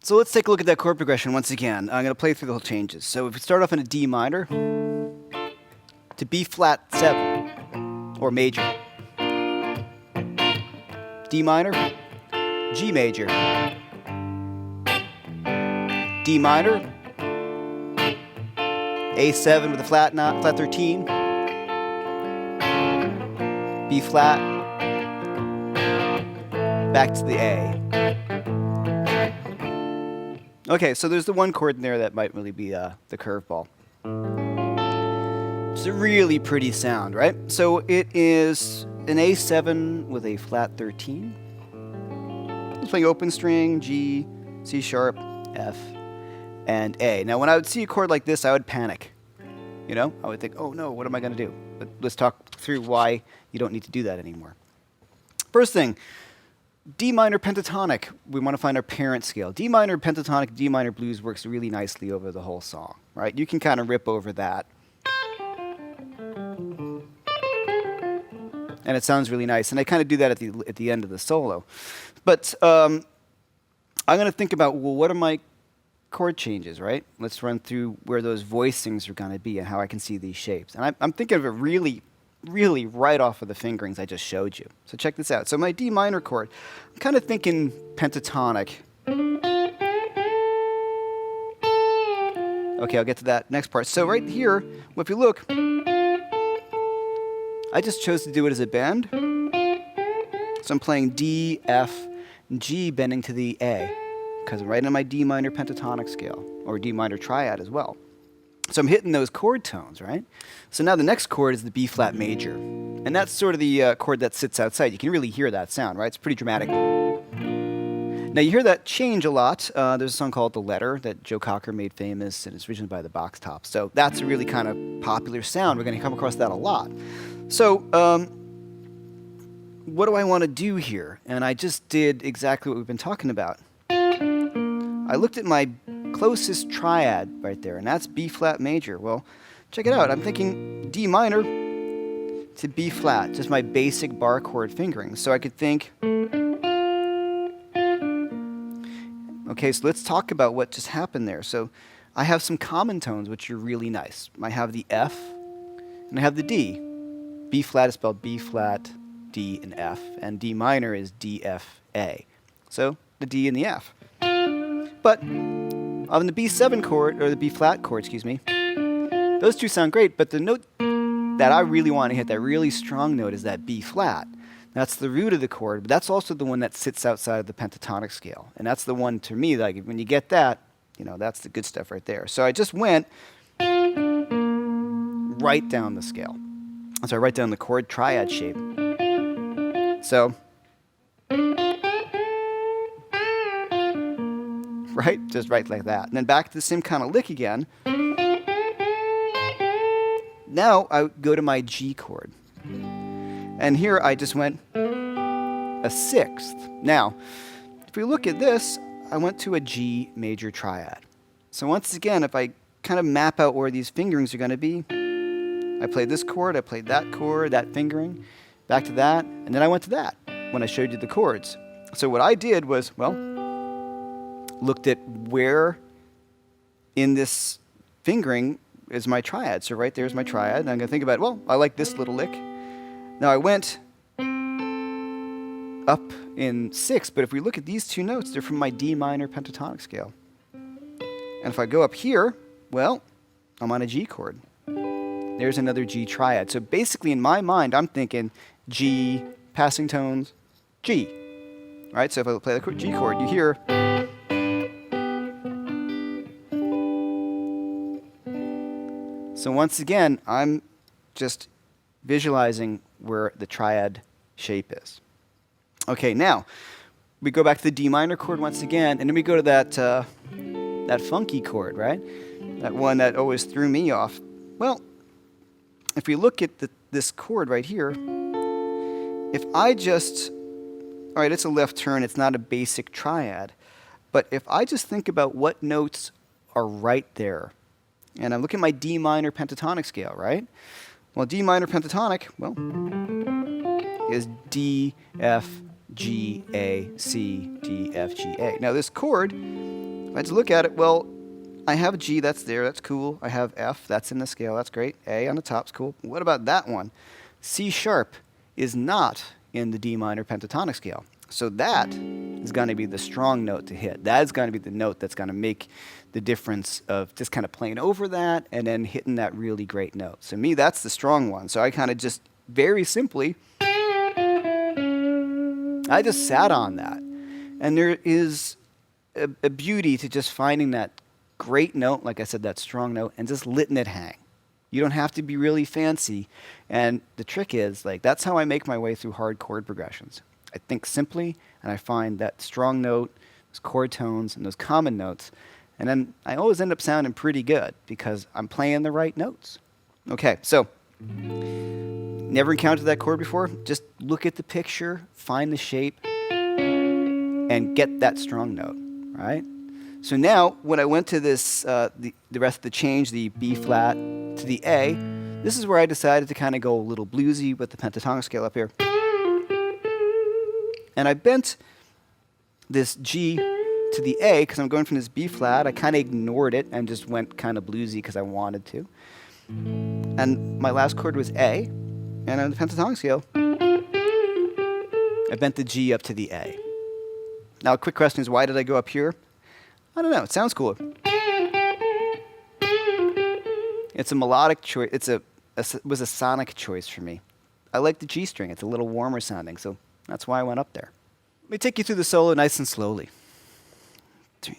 So let's take a look at that chord progression once again. I'm going to play through the whole changes. So if we start off in a D minor to B flat 7 or major, D minor, G major, D minor, A7 with a flat 13, B flat, back to the A. Okay, so there's the one chord in there that might really be the curveball. It's a really pretty sound, right? So it is an A7 with a flat 13. It's playing open string, G, C sharp, F, and A. Now when I would see a chord like this, I would panic. You know, I would think, oh no, what am I going to do? But let's talk through why you don't need to do that anymore. First thing, D minor pentatonic, we want to find our parent scale. D minor pentatonic, D minor blues works really nicely over the whole song, right? You can kind of rip over that. And it sounds really nice. And I kind of do that at the end of the solo. But I'm going to think about, well, what are my chord changes, right? Let's run through where those voicings are going to be and how I can see these shapes. And I'm thinking of it really right off of the fingerings I just showed you. So check this out. So my D minor chord, I'm kind of thinking pentatonic. Okay, I'll get to that next part. So right here, well, if you look, I just chose to do it as a bend. So I'm playing D, F, G bending to the A, because I'm right on my D minor pentatonic scale, or D minor triad as well. So I'm hitting those chord tones, right? So now the next chord is the B flat major. And that's sort of the chord that sits outside. You can really hear that sound, right? It's pretty dramatic. Now you hear that change a lot. There's a song called The Letter that Joe Cocker made famous, and it's originally by the Box Tops. So that's a really kind of popular sound. We're going to come across that a lot. So what do I want to do here? And I just did exactly what we've been talking about. I looked at my closest triad right there, and that's B flat major. Well, check it out. I'm thinking D minor to B flat, just my basic bar chord fingering. So I could think, okay, so let's talk about what just happened there. So I have some common tones, which are really nice. I have the F, and I have the D. B flat is spelled B flat, D, and F, and D minor is D, F, A. So the D and the F. But on the B7 chord, or the B flat chord, excuse me, those two sound great, but the note that I really want to hit, that really strong note, is that B flat. That's the root of the chord, but that's also the one that sits outside of the pentatonic scale. And that's the one, to me, like when you get that, you know, that's the good stuff right there. So I just went right down the scale. So I write down the chord triad shape. So, right? Just right like that. And then back to the same kind of lick again. Now I go to my G chord. And here I just went a sixth. Now, if we look at this, I went to a G major triad. So once again, if I kind of map out where these fingerings are going to be, I played this chord, I played that chord, that fingering, back to that, and then I went to that when I showed you the chords. So what I did was, well, looked at where in this fingering is my triad. So right there's my triad, and I'm going to think about, well, I like this little lick. Now I went up in 6, but if we look at these two notes, they're from my D minor pentatonic scale. And if I go up here, well, I'm on a G chord. There's another G triad. So basically in my mind, I'm thinking G, passing tones, G. Right? So if I play the G chord, you hear. So once again, I'm just visualizing where the triad shape is. Okay, now we go back to the D minor chord once again, and then we go to that funky chord, right? That one that always threw me off. Well, if we look at this chord right here, if I just, all right, it's a left turn, it's not a basic triad, but if I just think about what notes are right there, and I look at my D minor pentatonic scale, right? Well, D minor pentatonic, well, is D, F, G, A, C, D, F, G, A. Now this chord If I just look at it, well, I have G, that's there, that's cool. I have F, that's in the scale, that's great. A on the top's cool. What about that one? C sharp is not in the D minor pentatonic scale. So that is going to be the strong note to hit. That is going to be the note that's going to make the difference of just kind of playing over that and then hitting that really great note. So me, that's the strong one. So I kind of just very simply, I just sat on that. And there is a beauty to just finding that great note, like I said, that strong note, and just letting it hang. You don't have to be really fancy. And the trick is, like, that's how I make my way through hard chord progressions. I think simply, and I find that strong note, those chord tones, and those common notes. And then I always end up sounding pretty good because I'm playing the right notes. Okay, so never encountered that chord before? Just look at the picture, find the shape, and get that strong note, right? So now, when I went to this, the rest of the change, the B flat to the A, this is where I decided to kind of go a little bluesy with the pentatonic scale up here. And I bent this G to the A because I'm going from this B flat. I kind of ignored it and just went kind of bluesy because I wanted to. And my last chord was A, and on the pentatonic scale, I bent the G up to the A. Now, a quick question is, why did I go up here? I don't know. It sounds cooler. It's a melodic choice. It was a sonic choice for me. I like the G string. It's a little warmer sounding, so that's why I went up there. Let me take you through the solo nice and slowly. 3.